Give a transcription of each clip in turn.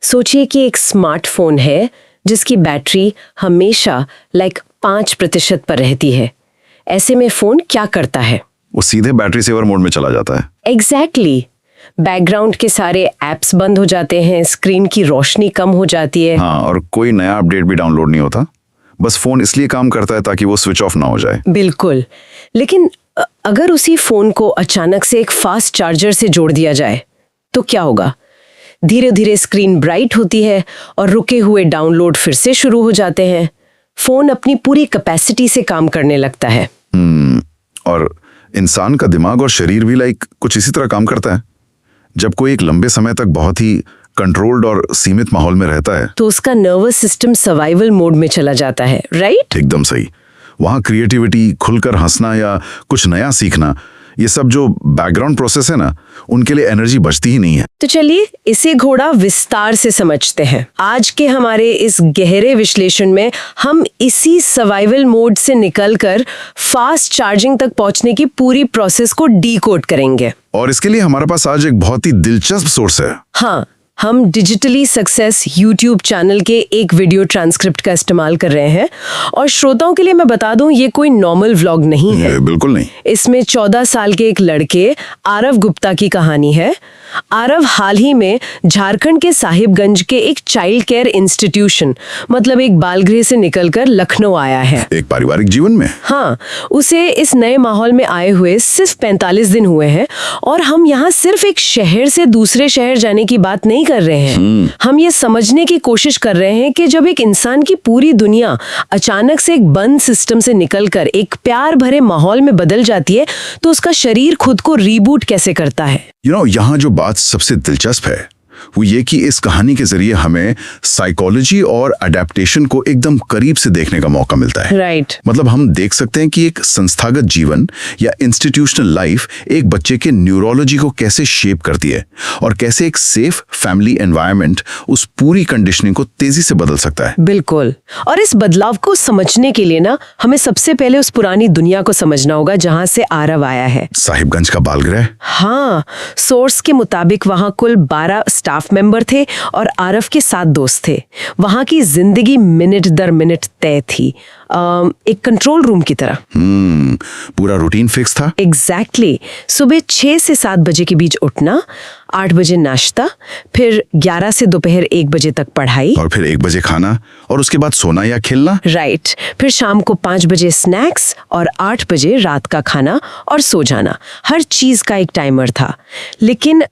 सोचिए कि एक स्मार्टफोन है जिसकी बैटरी हमेशा 5% पर रहती है। ऐसे में फोन क्या करता है? वो सीधे बैटरी सेवर मोड में चला जाता है। एग्जैक्टली। बैकग्राउंड के सारे एप्स बंद हो जाते हैं, स्क्रीन की रोशनी कम हो जाती है। हाँ, और कोई नया अपडेट भी डाउनलोड नहीं होता। बस फोन इसलिए काम करता है ताकि वो स्विच ऑफ ना हो जाए। बिल्कुल। लेकिन अगर उसी फोन को अचानक से एक फास्ट चार्जर से जोड़ दिया जाए तो क्या होगा? धीरे धीरे स्क्रीन ब्राइट होती है और रुके हुए डाउनलोड फिर से शुरू हो जाते हैं। फोन अपनी पूरी कैपेसिटी से काम करने लगता है। और इंसान का दिमाग और शरीर भी कुछ इसी तरह काम करता है। जब कोई एक लंबे समय तक बहुत ही कंट्रोल्ड और सीमित माहौल में रहता है तो उसका नर्वस सिस्टम सर्वाइवल मोड में चला जाता है, राइट? एकदम सही। वहां क्रिएटिविटी, खुलकर हंसना या कुछ नया सीखना, ये सब जो बैकग्राउंड प्रोसेस है ना, उनके लिए एनर्जी बचती ही नहीं है। तो चलिए इसे घोड़ा विस्तार से समझते हैं। आज के हमारे इस गहरे विश्लेषण में हम इसी सर्वाइवल मोड से निकलकर फास्ट चार्जिंग तक पहुंचने की पूरी प्रोसेस को डीकोड करेंगे। और इसके लिए हमारे पास आज एक बहुत ही दिलचस्प सोर्स है। हाँ, हम डिजिटली सक्सेस यूट्यूब चैनल के एक वीडियो ट्रांसक्रिप्ट का इस्तेमाल कर रहे हैं। और श्रोताओं के लिए मैं बता दूं, ये कोई नॉर्मल व्लॉग नहीं है। बिल्कुल नहीं। इसमें 14 साल के एक लड़के आरव गुप्ता की कहानी है। आरव हाल ही में झारखंड के साहिबगंज के एक चाइल्ड केयर इंस्टीट्यूशन, मतलब एक बालगृह से निकलकर लखनऊ आया है। एक पारिवारिक जीवन में। हाँ, उसे इस नए माहौल में आए हुए सिर्फ 45 दिन हुए हैं। और हम यहाँ सिर्फ एक शहर से दूसरे शहर जाने की बात नहीं कर रहे हैं। हम ये समझने की कोशिश कर रहे हैं कि जब एक इंसान की पूरी दुनिया अचानक से एक बंद सिस्टम से निकलकर एक प्यार भरे माहौल में बदल जाती है तो उसका शरीर खुद को रीबूट कैसे करता है। यहाँ जो बात सबसे दिलचस्प है वो ये कि इस कहानी के जरिए हमें साइकोलॉजी और अडेप्टेशन को एकदम करीब से देखने का मौका मिलता है। राइट। मतलब हम देख सकते हैं कि एक संस्थागत जीवन या इंस्टीट्यूशनल लाइफ एक बच्चे के न्यूरोलॉजी को कैसे शेप करती है और कैसे एक सेफ फैमिली एनवायरनमेंट उस पूरी कंडीशनिंग को तेजी से बदल सकता है। बिल्कुल। और इस बदलाव को समझने के लिए ना हमें सबसे पहले उस पुरानी दुनिया को समझना होगा जहां से आरव आया है। साहिबगंज का बालगृह। हाँ, सोर्स के मुताबिक वहां कुल 12 स्टाफ मेंबर थे और आरव के 7 दोस्त थे। वहां की जिंदगी मिनट दर मिनट तय थी, एक कंट्रोल रूम की तरह। पूरा रूटीन फिक्स था। एग्जैक्टली। सुबह 6 से 7 बजे के बीच उठना, 8 बजे नाश्ता, फिर 11 से दोपहर 1 बजे तक पढ़ाई, और फिर 1 बजे खाना, और उसके बाद सोना या खेलना। राइट। फिर शाम को 5 बजे स्नैक्स और 8 बजे रात का खाना और सो जाना। हर चीज का एक टाइमर था। लेकिन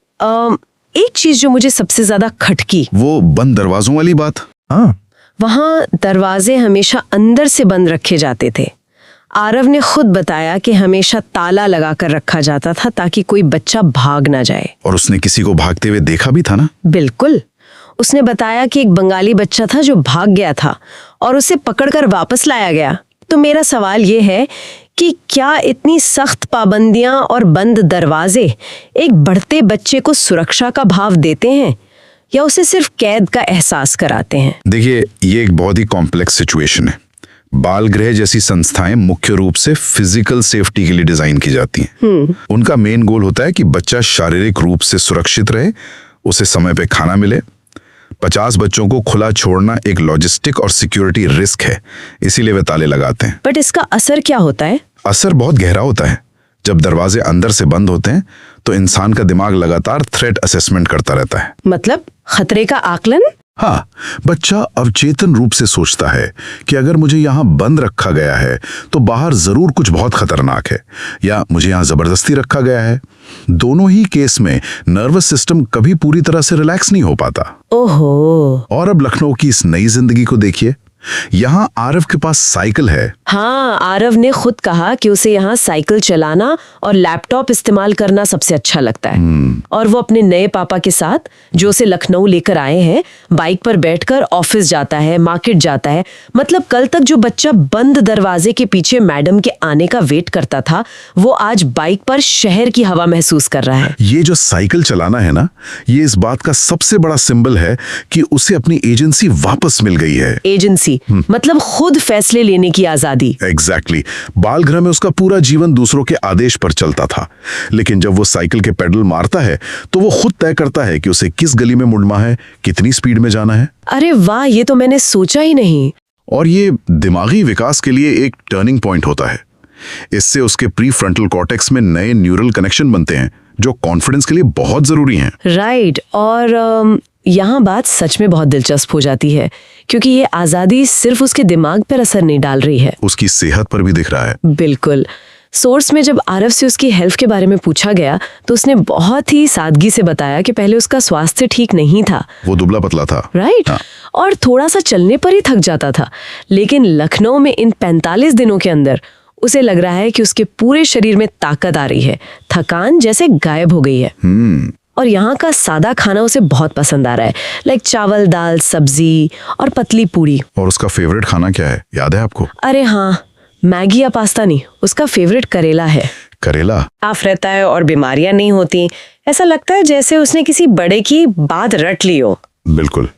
एक चीज जो मुझे सबसे ज्यादा खटकी, वो बंद दरवाजों वाली बात। हाँ, वहां दरवाजे हमेशा अंदर से बंद रखे जाते थे। आरव ने खुद बताया कि हमेशा ताला लगाकर रखा जाता था ताकि कोई बच्चा भाग ना जाए। और उसने किसी को भागते हुए देखा भी था ना? बिल्कुल। उसने बताया कि एक बंगाली बच्चा था जो भाग गया था और उसे पकड़कर वापस लाया गया। तो मेरा सवाल ये है कि क्या इतनी सख्त पाबंदियां और बंद दरवाजे एक बढ़ते बच्चे को सुरक्षा का भाव देते हैं या उसे सिर्फ कैद का एहसास कराते हैं? देखिए, ये एक बहुत ही कॉम्प्लेक्स सिचुएशन है। बालगृह जैसी संस्थाएं मुख्य रूप से फिजिकल सेफ्टी के लिए डिजाइन की जाती हैं। उनका मेन गोल होता है कि बच्चा शारीरिक रूप से सुरक्षित रहे, उसे समय पे खाना मिले। 50 बच्चों को खुला छोड़ना एक लॉजिस्टिक और सिक्योरिटी रिस्क है, इसीलिए वे ताले लगाते हैं। बट इसका असर क्या होता है? असर बहुत गहरा होता है। जब दरवाजे अंदर से बंद होते हैं तो इंसान का दिमाग लगातार थ्रेट असेसमेंट करता रहता है। मतलब खतरे का आकलन? हाँ, बच्चा अवचेतन रूप से सोचता है कि अगर मुझे यहाँ बंद रखा गया है तो बाहर जरूर कुछ बहुत खतरनाक है, या मुझे यहाँ जबरदस्ती रखा गया है। दोनों ही केस में नर्वस सिस्टम कभी पूरी तरह से रिलैक्स नहीं हो पाता। ओहो। और अब लखनऊ की इस नई जिंदगी को देखिए। यहाँ आरव के पास साइकिल है। हाँ, आरव ने खुद कहा कि उसे यहाँ साइकिल चलाना और लैपटॉप इस्तेमाल करना सबसे अच्छा लगता है। और वो अपने नए पापा के साथ, जो उसे लखनऊ लेकर आए हैं, बाइक पर बैठकर ऑफिस जाता है, मार्केट जाता है। मतलब कल तक जो बच्चा बंद दरवाजे के पीछे मैडम के आने का वेट करता था, वो आज बाइक पर शहर की हवा महसूस कर रहा है। ये जो साइकिल चलाना है ना, ये इस बात का सबसे बड़ा सिंबल है कि उसे अपनी एजेंसी वापस मिल गई है। एजेंसी एजेंसी, मतलब खुद फैसले लेने की आजादी। एग्जैक्टली बाल गृह में उसका पूरा जीवन दूसरों के आदेश पर चलता था, लेकिन जब वो साइकिल के पेडल मारता है तो वो खुद तय करता है कि उसे किस गली में मुड़ना है, कितनी स्पीड में जाना है। अरे वाह, ये तो मैंने सोचा ही नहीं। और ये दिमागी विकास के लिए एक टर्निंग पॉइंट होता है। इससे उसके प्री फ्रंटल कॉर्टेक्स में नए न्यूरल कनेक्शन बनते हैं जो कॉन्फिडेंस के लिए बहुत जरूरी हैं। राइट, और यहाँ बात सच में बहुत दिलचस्प हो जाती है, क्योंकि ये आजादी सिर्फ उसके दिमाग पर असर नहीं डाल रही है, उसकी सेहत पर भी दिख रहा है। बिल्कुल। सोर्स में जब आरव से उसकी हेल्थ के बारे में पूछा गया तो उसने बहुत ही सादगी से बताया कि पहले उसका स्वास्थ्य ठीक नहीं था। वो दुबला पतला था। राइट। हाँ। और थोड़ा सा चलने पर ही थक जाता था, लेकिन लखनऊ में इन 45 दिनों के अंदर उसे लग रहा है कि उसके पूरे शरीर में ताकत आ रही है, थकान जैसे गायब हो गई है। और यहाँ का सादा खाना उसे बहुत पसंद आ रहा है, लाइक चावल, दाल, सब्जी और पतली पूरी। और उसका फेवरेट खाना क्या है, याद है आपको? अरे हाँ, मैगी या पास्ता नहीं, उसका फेवरेट करेला है। करेला साफ रहता है और बीमारियां नहीं होती। ऐसा लगता है जैसे उसने किसी बड़े की बात रट ली हो। बिल्कुल।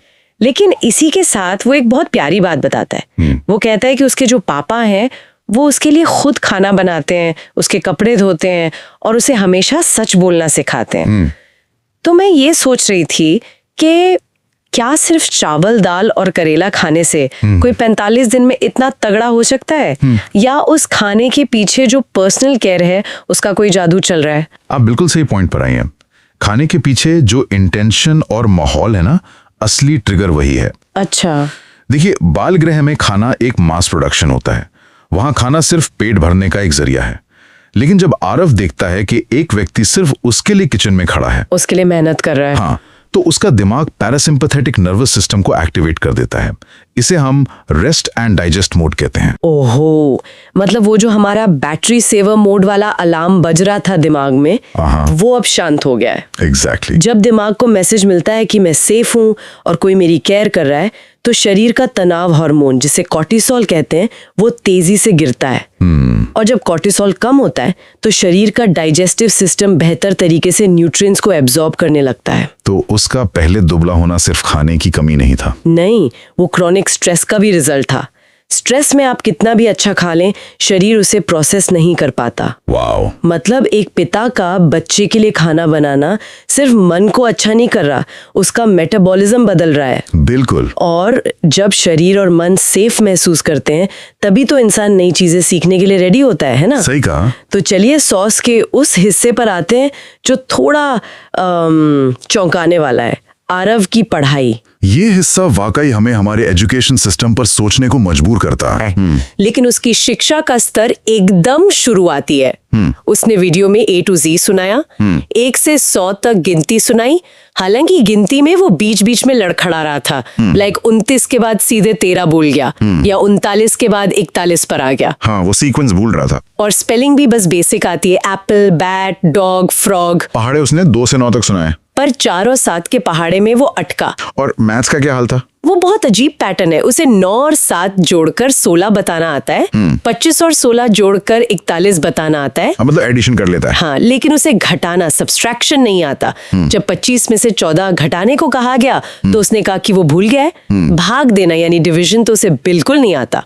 लेकिन इसी के साथ वो एक बहुत प्यारी बात बताता है। वो कहता है कि उसके जो पापा हैं वो उसके लिए खुद खाना बनाते हैं, उसके कपड़े धोते हैं और उसे हमेशा सच बोलना सिखाते हैं। तो मैं ये सोच रही थी कि क्या सिर्फ चावल, दाल और करेला खाने से कोई 45 दिन में इतना तगड़ा हो सकता है, या उस खाने के पीछे जो पर्सनल केयर है उसका कोई जादू चल रहा है? आप बिल्कुल सही पॉइंट पर आई हैं। खाने के पीछे जो इंटेंशन और माहौल है ना, असली ट्रिगर वही है। अच्छा। देखिए, बाल गृह में खाना एक मास प्रोडक्शन होता है। वहां खाना सिर्फ पेट भरने का एक जरिया है। लेकिन जब आरव देखता है कि एक व्यक्ति सिर्फ उसके लिए किचन में खड़ा है, उसके लिए मेहनत कर रहा है, हाँ, तो उसका दिमाग पैरासिम्पैथेटिक नर्वस सिस्टम को एक्टिवेट कर देता है। इसे हम रेस्ट एंड डाइजेस्ट मोड कहते हैं। ओहो, मतलब वो जो हमारा बैटरी सेवर मोड वाला अलार्म बज रहा था दिमाग में, वो अब शांत हो गया है। एग्जैक्टली। जब दिमाग को मैसेज मिलता है कि मैं सेफ हूं और कोई मेरी केयर कर रहा है, तो शरीर का तनाव हार्मोन, जिसे कॉर्टिसोल कहते हैं, वो तेजी से गिरता है। और जब कॉर्टिसोल कम होता है तो शरीर का डाइजेस्टिव सिस्टम बेहतर तरीके से न्यूट्रिएंट्स को एब्जॉर्ब करने लगता है। तो उसका पहले दुबला होना सिर्फ खाने की कमी नहीं था। नहीं, वो क्रॉनिक स्ट्रेस का भी रिजल्ट था। स्ट्रेस में आप कितना भी अच्छा खा लें, शरीर उसे प्रोसेस नहीं कर पाता। वाओ। मतलब एक पिता का बच्चे के लिए खाना बनाना सिर्फ मन को अच्छा नहीं कर रहा, उसका मेटाबॉलिज्म बदल रहा है। बिल्कुल। और जब शरीर और मन सेफ महसूस करते हैं, तभी तो इंसान नई चीजें सीखने के लिए रेडी होता है ना? सही कहा। तो चलिए सॉस के उस हिस्से पर आते हैं जो थोड़ा चौंकाने वाला है, आरव की पढ़ाई। ये हिस्सा वाकई हमें हमारे एजुकेशन सिस्टम पर सोचने को मजबूर करता है। लेकिन उसकी शिक्षा का स्तर एकदम शुरुआती है। उसने वीडियो में A to Z सुनाया, 1 से 100 तक गिनती सुनाई। हालांकि गिनती में वो बीच बीच में लड़खड़ा रहा था, लाइक 29 के बाद सीधे 13 बोल गया, या 39 के बाद 41 पर आ गया। हाँ, वो सीक्वेंस भूल रहा था। और स्पेलिंग भी बस बेसिक आती है, एप्पल, बैट, डॉग, फ्रॉग। पहाड़े उसने 2 से 9 तक सुनाए, पर 4 और 7 के पहाड़े में वो अटका। और मैथ्स का क्या हाल था? वो बहुत अजीब पैटर्न है। उसे 9 और 7 जोड़कर 16 बताना आता है, 25 और 16 जोड़कर 41 बताना आता है। मतलब एडिशन कर लेता है। हाँ, लेकिन उसे घटाना, सब्सट्रैक्शन नहीं आता। जब 25 में से 14 घटाने को कहा गया तो उसने कहा कि वो भूल गया है। भाग देना यानी डिवीजन तो उसे बिल्कुल नहीं आता।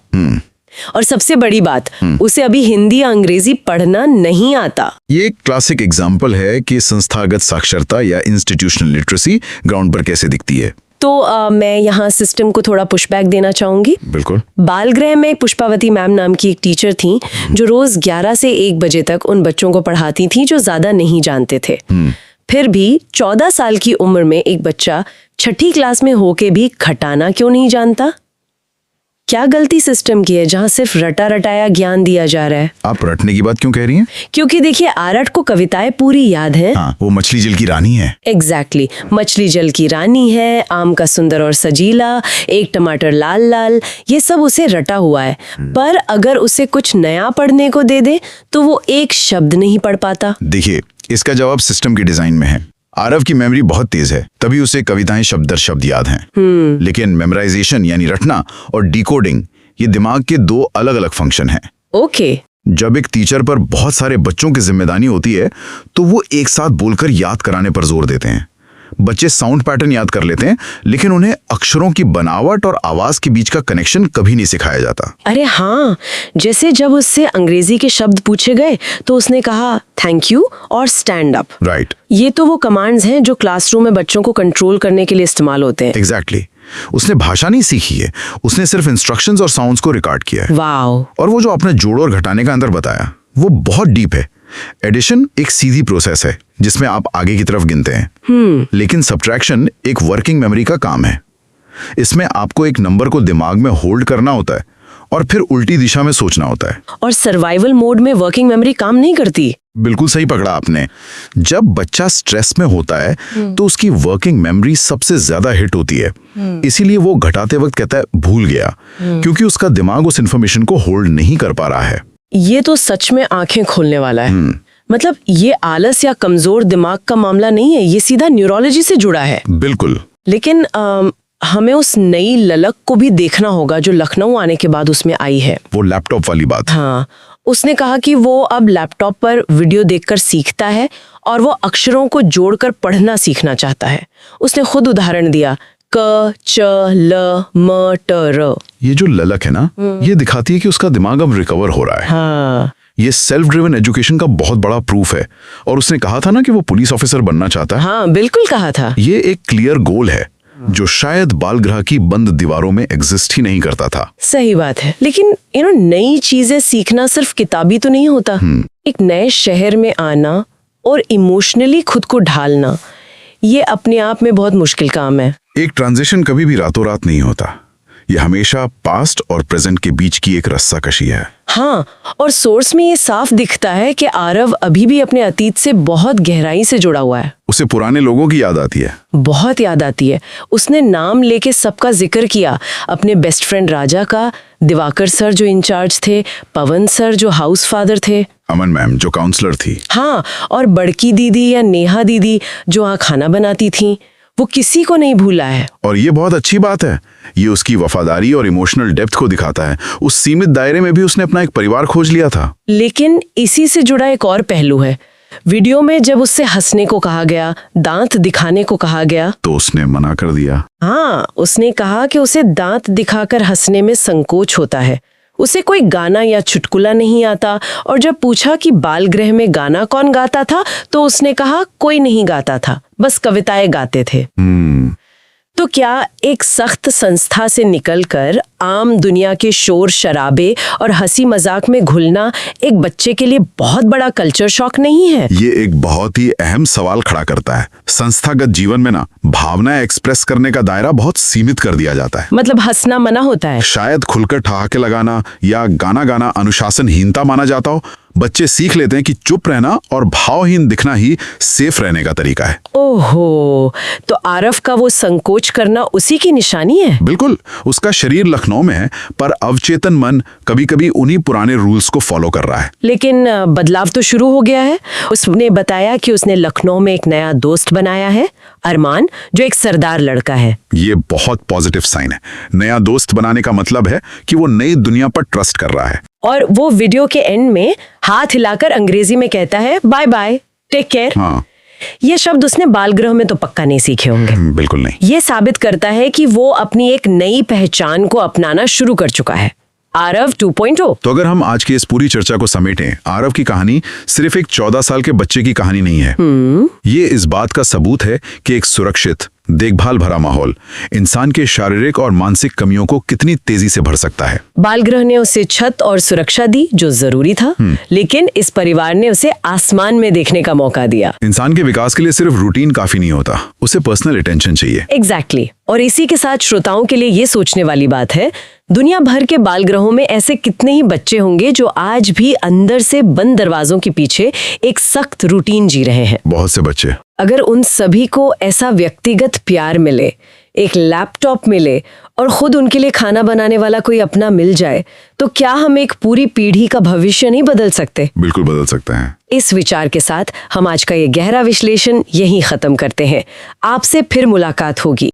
और सबसे बड़ी बात, उसे अभी हिंदी या अंग्रेजी पढ़ना नहीं आता। ये एक क्लासिक एग्जाम्पल है कि संस्थागत साक्षरता या इंस्टीट्यूशनल लिटरेसी ग्राउंड पर कैसे दिखती है। तो मैं यहाँ सिस्टम को थोड़ा पुशबैक देना चाहूंगी। बिल्कुल। बाल गृह में पुष्पावती मैम नाम की एक टीचर थी जो रोज 11 से 1 बजे तक उन बच्चों को पढ़ाती थी जो ज्यादा नहीं जानते थे। फिर भी 14 साल की उम्र में एक बच्चा 6ठी क्लास में होके भी घटाना क्यों नहीं जानता? क्या गलती सिस्टम की है जहाँ सिर्फ रटा रटाया ज्ञान दिया जा रहा है? आप रटने की बात क्यों कह रही हैं? क्योंकि देखिए, आरठ को कविताएं पूरी याद है। हाँ, वो मछली जल की रानी है। एग्जैक्टली, मछली जल की रानी है, आम का सुंदर और सजीला, एक टमाटर लाल लाल, ये सब उसे रटा हुआ है। पर अगर उसे कुछ नया पढ़ने को दे दे तो वो एक शब्द नहीं पढ़ पाता। देखिए, इसका जवाब सिस्टम की डिजाइन में है। आरव की मेमोरी बहुत तेज है, तभी उसे कविताएं शब्द दर शब्द याद हैं। लेकिन मेमोराइजेशन यानी रटना और डिकोडिंग, ये दिमाग के 2 अलग अलग फंक्शन हैं। ओके। जब एक टीचर पर बहुत सारे बच्चों की जिम्मेदारी होती है तो वो एक साथ बोलकर याद कराने पर जोर देते हैं। बच्चे साउंड पैटर्न याद कर लेते हैं, लेकिन उन्हें अक्षरों की बनावट और आवाज के बीच का कनेक्शन कभी नहीं सिखाया जाता। अरे हाँ, जैसे जब उससे अंग्रेजी के शब्द पूछे गए तो उसने कहा थैंक यू और स्टैंड अप। राइट। ये तो वो कमांड्स हैं जो क्लासरूम में बच्चों को कंट्रोल करने के लिए इस्तेमाल होते हैं। एग्जैक्टली। उसने भाषा नहीं सीखी है, उसने सिर्फ इंस्ट्रक्शंस और साउंड्स को रिकॉर्ड किया है। वाओ। और वो जो आपने जोड़ और घटाने का अंदर बताया, वो बहुत डीप है। एडिशन एक सीधी प्रोसेस है जिसमें आप आगे की तरफ गिनते हैं, लेकिन सब्ट्रैक्शन एक वर्किंग मेमोरी का काम है। इसमें आपको एक नंबर को दिमाग में होल्ड करना होता है और फिर उल्टी दिशा में सोचना होता है। और सर्वाइवल मोड में वर्किंग मेमोरी काम नहीं करती। बिल्कुल सही पकड़ा आपने। जब बच्चा स्ट्रेस में होता है तो उसकी वर्किंग मेमोरी सबसे ज्यादा हिट होती है। इसीलिए वो घटाते वक्त कहता है भूल गया, क्योंकि उसका दिमाग उस इंफॉर्मेशन को होल्ड नहीं कर पा रहा है। ये तो सच में आंखें खोलने वाला है। मतलब ये आलस या कमजोर दिमाग का मामला नहीं है, ये सीधा न्यूरोलॉजी से जुड़ा है। बिल्कुल। लेकिन हमें उस नई ललक को भी देखना होगा जो लखनऊ आने के बाद उसमें आई है। वो लैपटॉप वाली बात। हाँ, उसने कहा कि वो अब लैपटॉप पर वीडियो देखकर सीखता है और वो अक्षरों को जोड़कर पढ़ना सीखना चाहता है। उसने खुद उदाहरण दिया, क च ल म ट र। ये जो ललक है ना, ये दिखाती है कि उसका दिमाग अब रिकवर हो रहा है। हाँ। ये सेल्फ ड्रिवन एजुकेशन का बहुत बड़ा प्रूफ है। और उसने कहा था ना कि वो पुलिस ऑफिसर बनना चाहता है। हाँ, बिल्कुल कहा था। ये एक क्लियर गोल है जो शायद बाल गृह की बंद दीवारों में एग्जिस्ट ही नहीं करता था। सही बात है। लेकिन नई चीजें सीखना सिर्फ किताबी तो नहीं होता। एक नए शहर में आना और इमोशनली खुद को ढालना, ये अपने आप में बहुत मुश्किल काम है। एक ट्रांजिशन कभी भी रातों रात नहीं होता। ये हमेशा पास्ट और प्रेजेंट के बीच की एक रस्साकशी है। हाँ, और सोर्स में ये साफ दिखता है कि आरव अभी भी अपने अतीत से बहुत गहराई से जुड़ा हुआ है। उसे पुराने लोगों की याद आती है। बहुत याद आती है। उसने नाम लेके सबका जिक्र किया, अपने बेस्ट फ्रेंड राजा का, दिवाकर सर जो इंचार्ज थे, पवन सर जो हाउस फादर थे, अमन मैम जो काउंसलर थी, हाँ, और बड़की दीदी या नेहा दीदी जो वहाँ खाना बनाती थी। वो किसी को नहीं भूला है। और ये बहुत अच्छी बात है। ये उसकी वफादारी और इमोशनल डेप्थ को दिखाता है। उस सीमित दायरे में भी उसने अपना एक परिवार खोज लिया था। लेकिन इसी से जुड़ा एक और पहलू है। वीडियो में जब उससे हंसने को कहा गया, दांत दिखाने को कहा गया, तो उसने मना कर दिया। हाँ, उसने कहा कि उसे दांत दिखाकर हंसने में संकोच होता है। उसे कोई गाना या चुटकुला नहीं आता। और जब पूछा कि बाल गृह में गाना कौन गाता था, तो उसने कहा कोई नहीं गाता था, बस कविताएं गाते थे। तो क्या एक सख्त संस्था से निकलकर आम दुनिया के शोर शराबे और हंसी मजाक में घुलना एक बच्चे के लिए बहुत बड़ा कल्चर शॉक नहीं है? ये एक बहुत ही अहम सवाल खड़ा करता है। संस्थागत जीवन में ना भावनाएं एक्सप्रेस करने का दायरा बहुत सीमित कर दिया जाता है। मतलब हंसना मना होता है। शायद खुलकर ठहाके लगाना या गाना गाना अनुशासनहीनता माना जाता हो। बच्चे सीख लेते हैं कि चुप रहना और भावहीन दिखना ही सेफ रहने का तरीका है। ओहो, तो आरव का वो संकोच करना उसी की निशानी है। बिल्कुल। उसका शरीर लखनऊ में है, पर अवचेतन मन कभी-कभी उन्हीं पुराने रूल्स को फॉलो कर रहा है। लेकिन बदलाव तो शुरू हो गया है। उसने बताया कि उसने लखनऊ में एक नया दोस्त बनाया है, अरमान, जो एक सरदार लड़का है। ये बहुत पॉजिटिव साइन है। नया दोस्त बनाने का मतलब है कि वो नई दुनिया पर ट्रस्ट कर रहा है। और वो वीडियो के एंड में हाथ हिलाकर अंग्रेजी में कहता है बाय बाय, टेक केयर। हाँ। ये शब्द उसने बाल गृह में तो पक्का नहीं सीखे होंगे। बिल्कुल नहीं। ये साबित करता है कि वो अपनी एक नई पहचान को अपनाना शुरू कर चुका है। आरव 2.0। तो अगर हम आज की इस पूरी चर्चा को समेटें, आरव की कहानी सिर्फ एक 14 साल के बच्चे की कहानी नहीं है। ये इस बात का सबूत है कि एक सुरक्षित, देखभाल भरा माहौल इंसान के शारीरिक और मानसिक कमियों को कितनी तेजी से भर सकता है। बाल गृह ने उसे छत और सुरक्षा दी जो जरूरी था, लेकिन इस परिवार ने उसे आसमान में देखने का मौका दिया। इंसान के विकास के लिए सिर्फ रूटीन काफी नहीं होता, उसे पर्सनल अटेंशन चाहिए। एग्जैक्टली। और इसी के साथ श्रोताओं के लिए ये सोचने वाली बात है, दुनिया भर के बाल गृहों में ऐसे कितने ही बच्चे होंगे जो आज भी अंदर से बंद दरवाजों के पीछे एक सख्त रूटीन जी रहे हैं। बहुत से बच्चे। अगर उन सभी को ऐसा व्यक्तिगत प्यार मिले, एक लैपटॉप मिले और खुद उनके लिए खाना बनाने वाला कोई अपना मिल जाए, तो क्या हम एक पूरी पीढ़ी का भविष्य नहीं बदल सकते? बिल्कुल बदल सकते हैं। इस विचार के साथ हम आज का ये गहरा विश्लेषण यहीं खत्म करते हैं। आपसे फिर मुलाकात होगी।